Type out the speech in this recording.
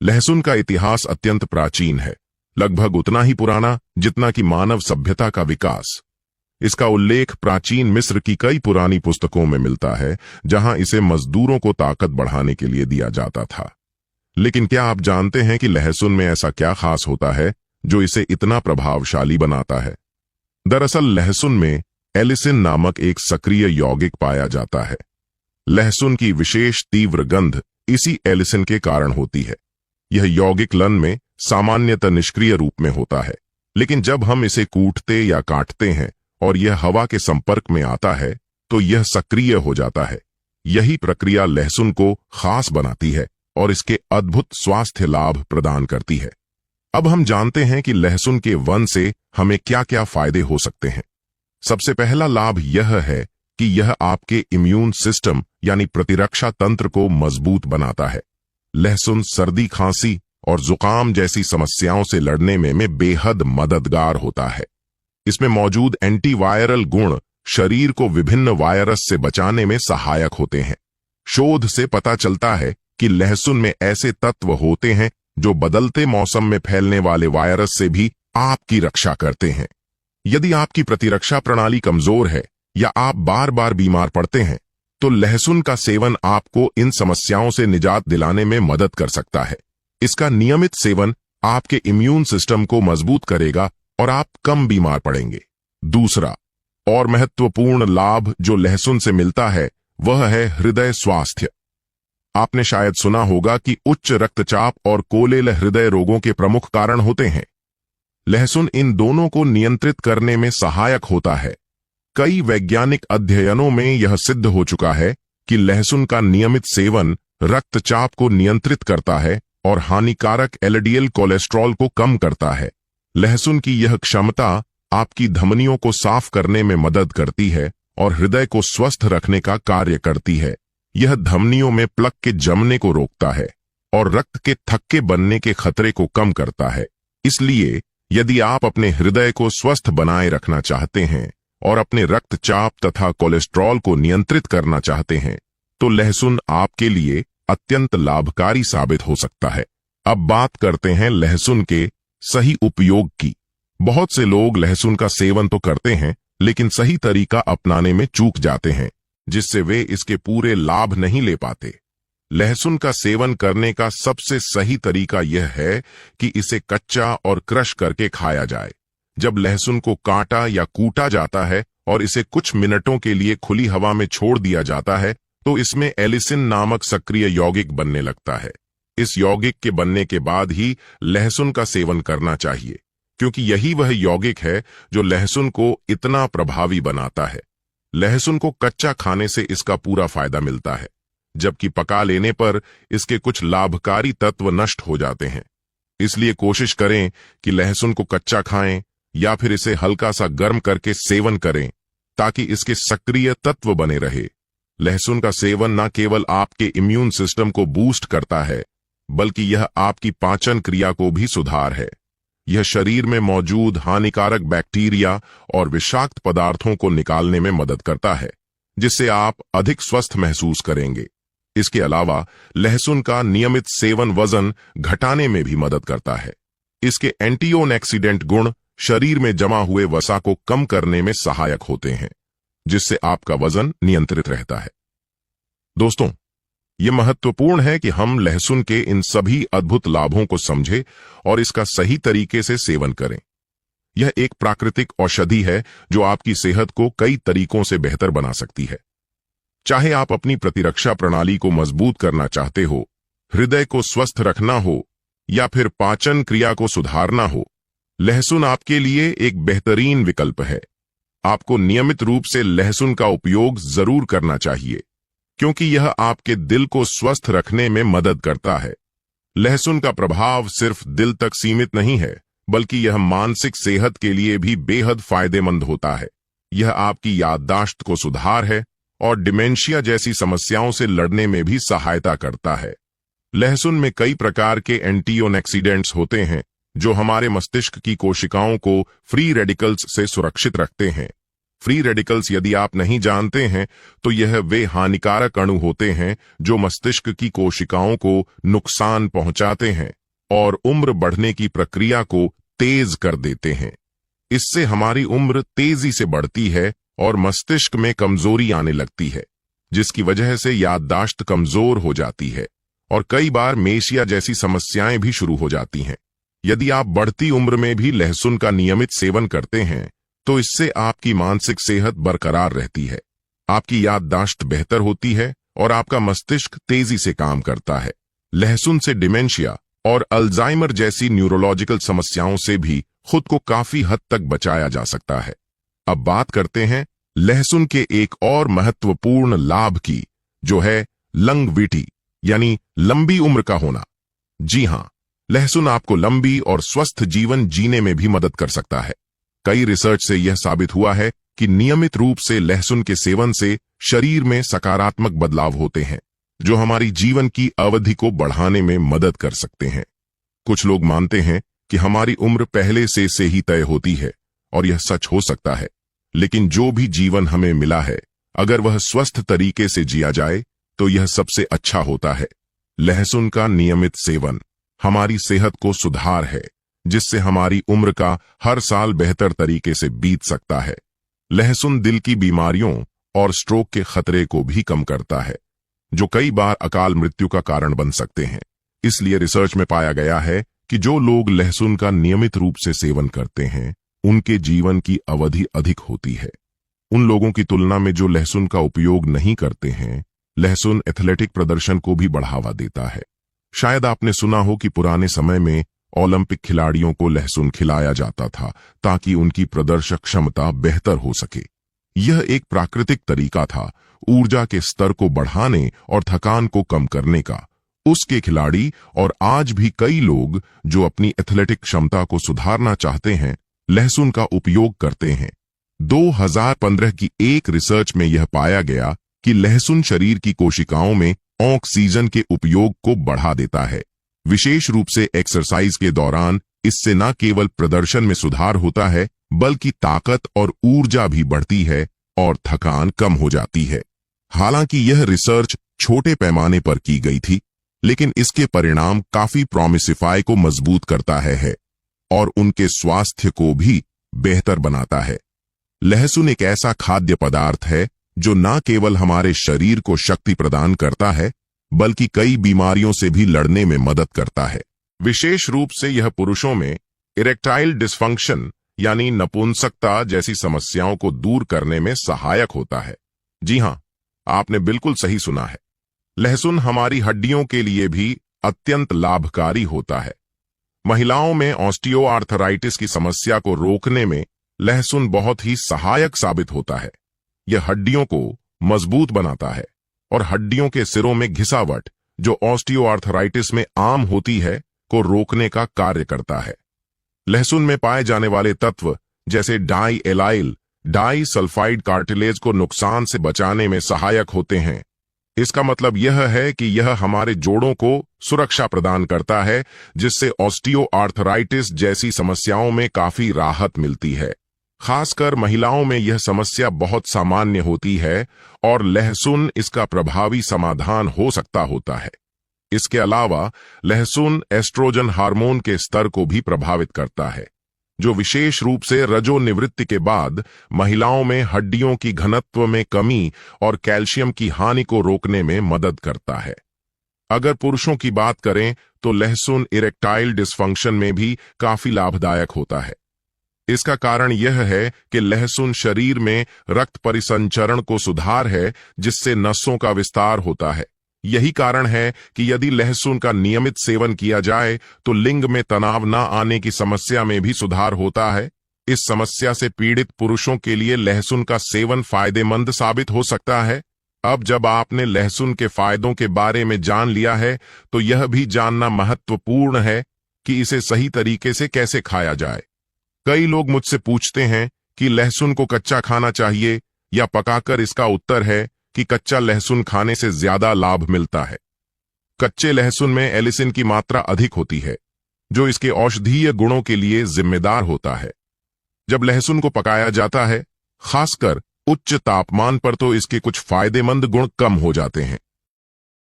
लहसुन का इतिहास अत्यंत प्राचीन है, लगभग उतना ही पुराना जितना कि मानव सभ्यता का विकास। इसका उल्लेख प्राचीन मिस्र की कई पुरानी पुस्तकों में मिलता है, जहां इसे मजदूरों को ताकत बढ़ाने के लिए दिया जाता था। लेकिन क्या आप जानते हैं कि लहसुन में ऐसा क्या खास होता है जो इसे इतना प्रभावशाली बनाता है? दरअसल लहसुन में एलिसिन नामक एक सक्रिय यौगिक पाया जाता है। लहसुन की विशेष तीव्र गंध इसी एलिसिन के कारण होती है। यह यौगिक लन में सामान्यतः निष्क्रिय रूप में होता है, लेकिन जब हम इसे कूटते या काटते हैं और यह हवा के संपर्क में आता है तो यह सक्रिय हो जाता है। यही प्रक्रिया लहसुन को खास बनाती है और इसके अद्भुत स्वास्थ्य लाभ प्रदान करती है। अब हम जानते हैं कि लहसुन के वन से हमें क्या क्या फायदे हो सकते हैं। सबसे पहला लाभ यह है कि यह आपके इम्यून सिस्टम यानी प्रतिरक्षा तंत्र को मजबूत बनाता है। लहसुन सर्दी, खांसी और जुकाम जैसी समस्याओं से लड़ने में बेहद मददगार होता है। इसमें मौजूद एंटीवायरल गुण शरीर को विभिन्न वायरस से बचाने में सहायक होते हैं। शोध से पता चलता है कि लहसुन में ऐसे तत्व होते हैं जो बदलते मौसम में फैलने वाले वायरस से भी आपकी रक्षा करते हैं। यदि आपकी प्रतिरक्षा प्रणाली कमजोर है या आप बार बार बीमार पड़ते हैं तो लहसुन का सेवन आपको इन समस्याओं से निजात दिलाने में मदद कर सकता है। इसका नियमित सेवन आपके इम्यून सिस्टम को मजबूत करेगा और आप कम बीमार पड़ेंगे। दूसरा और महत्वपूर्ण लाभ जो लहसुन से मिलता है वह है हृदय स्वास्थ्य। आपने शायद सुना होगा कि उच्च रक्तचाप और कोलेल हृदय रोगों के प्रमुख कारण होते हैं। लहसुन इन दोनों को नियंत्रित करने में सहायक होता है। कई वैज्ञानिक अध्ययनों में यह सिद्ध हो चुका है कि लहसुन का नियमित सेवन रक्तचाप को नियंत्रित करता है और हानिकारक एलडीएल कोलेस्ट्रॉल को कम करता है। लहसुन की यह क्षमता आपकी धमनियों को साफ करने में मदद करती है और हृदय को स्वस्थ रखने का कार्य करती है। यह धमनियों में प्लक के जमने को रोकता है और रक्त के थक्के बनने के खतरे को कम करता है। इसलिए यदि आप अपने हृदय को स्वस्थ बनाए रखना चाहते हैं और अपने रक्तचाप तथा कोलेस्ट्रॉल को नियंत्रित करना चाहते हैं तो लहसुन आपके लिए अत्यंत लाभकारी साबित हो सकता है। अब बात करते हैं लहसुन के सही उपयोग की। बहुत से लोग लहसुन का सेवन तो करते हैं लेकिन सही तरीका अपनाने में चूक जाते हैं, जिससे वे इसके पूरे लाभ नहीं ले पाते। लहसुन का सेवन करने का सबसे सही तरीका यह है कि इसे कच्चा और क्रश करके खाया जाए। जब लहसुन को काटा या कूटा जाता है और इसे कुछ मिनटों के लिए खुली हवा में छोड़ दिया जाता है तो इसमें एलिसिन नामक सक्रिय यौगिक बनने लगता है। इस यौगिक के बनने के बाद ही लहसुन का सेवन करना चाहिए, क्योंकि यही वह यौगिक है जो लहसुन को इतना प्रभावी बनाता है। लहसुन को कच्चा खाने से इसका पूरा फायदा मिलता है, जबकि पका लेने पर इसके कुछ लाभकारी तत्व नष्ट हो जाते हैं। इसलिए कोशिश करें कि लहसुन को कच्चा खाएं या फिर इसे हल्का सा गर्म करके सेवन करें ताकि इसके सक्रिय तत्व बने रहे। लहसुन का सेवन न केवल आपके इम्यून सिस्टम को बूस्ट करता है बल्कि यह आपकी पाचन क्रिया को भी सुधार है। यह शरीर में मौजूद हानिकारक बैक्टीरिया और विषाक्त पदार्थों को निकालने में मदद करता है, जिससे आप अधिक स्वस्थ महसूस करेंगे। इसके अलावा लहसुन का नियमित सेवन वजन घटाने में भी मदद करता है। इसके एंटीऑक्सीडेंट गुण शरीर में जमा हुए वसा को कम करने में सहायक होते हैं, जिससे आपका वजन नियंत्रित रहता है। दोस्तों, यह महत्वपूर्ण है कि हम लहसुन के इन सभी अद्भुत लाभों को समझें और इसका सही तरीके से सेवन करें। यह एक प्राकृतिक औषधि है जो आपकी सेहत को कई तरीकों से बेहतर बना सकती है। चाहे आप अपनी प्रतिरक्षा प्रणाली को मजबूत करना चाहते हो, हृदय को स्वस्थ रखना हो या फिर पाचन क्रिया को सुधारना हो, लहसुन आपके लिए एक बेहतरीन विकल्प है। आपको नियमित रूप से लहसुन का उपयोग जरूर करना चाहिए, क्योंकि यह आपके दिल को स्वस्थ रखने में मदद करता है। लहसुन का प्रभाव सिर्फ दिल तक सीमित नहीं है, बल्कि यह मानसिक सेहत के लिए भी बेहद फायदेमंद होता है। यह आपकी याददाश्त को सुधार है और डिमेंशिया जैसी समस्याओं से लड़ने में भी सहायता करता है। लहसुन में कई प्रकार के एंटीऑक्सीडेंट्स होते हैं जो हमारे मस्तिष्क की कोशिकाओं को फ्री रेडिकल्स से सुरक्षित रखते हैं। फ्री रेडिकल्स यदि आप नहीं जानते हैं तो यह वे हानिकारक अणु होते हैं जो मस्तिष्क की कोशिकाओं को नुकसान पहुंचाते हैं और उम्र बढ़ने की प्रक्रिया को तेज कर देते हैं। इससे हमारी उम्र तेजी से बढ़ती है और मस्तिष्क में कमजोरी आने लगती है, जिसकी वजह से याददाश्त कमजोर हो जाती है और कई बार मेशिया जैसी समस्याएं भी शुरू हो जाती हैं। यदि आप बढ़ती उम्र में भी लहसुन का नियमित सेवन करते हैं तो इससे आपकी मानसिक सेहत बरकरार रहती है, आपकी याददाश्त बेहतर होती है और आपका मस्तिष्क तेजी से काम करता है। लहसुन से डिमेंशिया और अल्जाइमर जैसी न्यूरोलॉजिकल समस्याओं से भी खुद को काफी हद तक बचाया जा सकता है। अब बात करते हैं लहसुन के एक और महत्वपूर्ण लाभ की, जो है लंगविटी यानी लंबी उम्र का होना। जी हां, लहसुन आपको लंबी और स्वस्थ जीवन जीने में भी मदद कर सकता है। कई रिसर्च से यह साबित हुआ है कि नियमित रूप से लहसुन के सेवन से शरीर में सकारात्मक बदलाव होते हैं, जो हमारी जीवन की अवधि को बढ़ाने में मदद कर सकते हैं। कुछ लोग मानते हैं कि हमारी उम्र पहले से ही तय होती है, और यह सच हो सकता है, लेकिन जो भी जीवन हमें मिला है, अगर वह स्वस्थ तरीके से जिया जाए तो यह सबसे अच्छा होता है। लहसुन का नियमित सेवन हमारी सेहत को सुधार है, जिससे हमारी उम्र का हर साल बेहतर तरीके से बीत सकता है। लहसुन दिल की बीमारियों और स्ट्रोक के खतरे को भी कम करता है, जो कई बार अकाल मृत्यु का कारण बन सकते हैं। इसलिए रिसर्च में पाया गया है कि जो लोग लहसुन का नियमित रूप से सेवन करते हैं, उनके जीवन की अवधि अधिक होती है। उन लोगों की तुलना में जो लहसुन का उपयोग नहीं करते हैं, लहसुन एथलेटिक प्रदर्शन को भी बढ़ावा देता है। शायद आपने सुना हो कि पुराने समय में ओलंपिक खिलाड़ियों को लहसुन खिलाया जाता था ताकि उनकी प्रदर्शक क्षमता बेहतर हो सके। यह एक प्राकृतिक तरीका था ऊर्जा के स्तर को बढ़ाने और थकान को कम करने का। उसके खिलाड़ी और आज भी कई लोग जो अपनी एथलेटिक क्षमता को सुधारना चाहते हैं, लहसुन का उपयोग करते हैं। 2015 की एक रिसर्च में यह पाया गया कि लहसुन शरीर की कोशिकाओं में ऑक्सीजन के उपयोग को बढ़ा देता है। विशेष रूप से एक्सरसाइज के दौरान इससे न केवल प्रदर्शन में सुधार होता है, बल्कि ताकत और ऊर्जा भी बढ़ती है और थकान कम हो जाती है। हालांकि यह रिसर्च छोटे पैमाने पर की गई थी, लेकिन इसके परिणाम काफी प्रोमिसिफाई को मजबूत करता है और उनके स्वास्थ्य को भी बेहतर बनाता है। लहसुन एक ऐसा खाद्य पदार्थ है जो न केवल हमारे शरीर को शक्ति प्रदान करता है, बल्कि कई बीमारियों से भी लड़ने में मदद करता है। विशेष रूप से यह पुरुषों में इरेक्टाइल डिस्फंक्शन यानी नपुंसकता जैसी समस्याओं को दूर करने में सहायक होता है। जी हां, आपने बिल्कुल सही सुना है। लहसुन हमारी हड्डियों के लिए भी अत्यंत लाभकारी होता है। महिलाओं में ऑस्टियोआर्थराइटिस की समस्या को रोकने में लहसुन बहुत ही सहायक साबित होता है। यह हड्डियों को मजबूत बनाता है और हड्डियों के सिरों में घिसावट, जो ऑस्टियोआर्थराइटिस में आम होती है, को रोकने का कार्य करता है। लहसुन में पाए जाने वाले तत्व जैसे diallyl disulphide cartilage को नुकसान से बचाने में सहायक होते हैं। इसका मतलब यह है कि यह हमारे जोड़ों को सुरक्षा प्रदान करता है, जिससे ऑस्टियोआर्थराइटिस जैसी समस्याओं में काफी राहत मिलती है। खासकर महिलाओं में यह समस्या बहुत सामान्य होती है और लहसुन इसका प्रभावी समाधान हो सकता होता है। इसके अलावा लहसुन एस्ट्रोजन हार्मोन के स्तर को भी प्रभावित करता है, जो विशेष रूप से रजोनिवृत्ति के बाद महिलाओं में हड्डियों की घनत्व में कमी और कैल्शियम की हानि को रोकने में मदद करता है। अगर पुरुषों की बात करें तो लहसुन इरेक्टाइल डिस्फंक्शन में भी काफी लाभदायक होता है। इसका कारण यह है कि लहसुन शरीर में रक्त परिसंचरण को सुधार है, जिससे नसों का विस्तार होता है। यही कारण है कि यदि लहसुन का नियमित सेवन किया जाए तो लिंग में तनाव न आने की समस्या में भी सुधार होता है। इस समस्या से पीड़ित पुरुषों के लिए लहसुन का सेवन फायदेमंद साबित हो सकता है। अब जब आपने लहसुन के फायदों के बारे में जान लिया है, तो यह भी जानना महत्वपूर्ण है कि इसे सही तरीके से कैसे खाया जाए। कई लोग मुझसे पूछते हैं कि लहसुन को कच्चा खाना चाहिए या पकाकर। इसका उत्तर है कि कच्चा लहसुन खाने से ज्यादा लाभ मिलता है। कच्चे लहसुन में एलिसिन की मात्रा अधिक होती है, जो इसके औषधीय गुणों के लिए जिम्मेदार होता है। जब लहसुन को पकाया जाता है, खासकर उच्च तापमान पर तो इसके कुछ फायदेमंद गुण कम हो जाते हैं।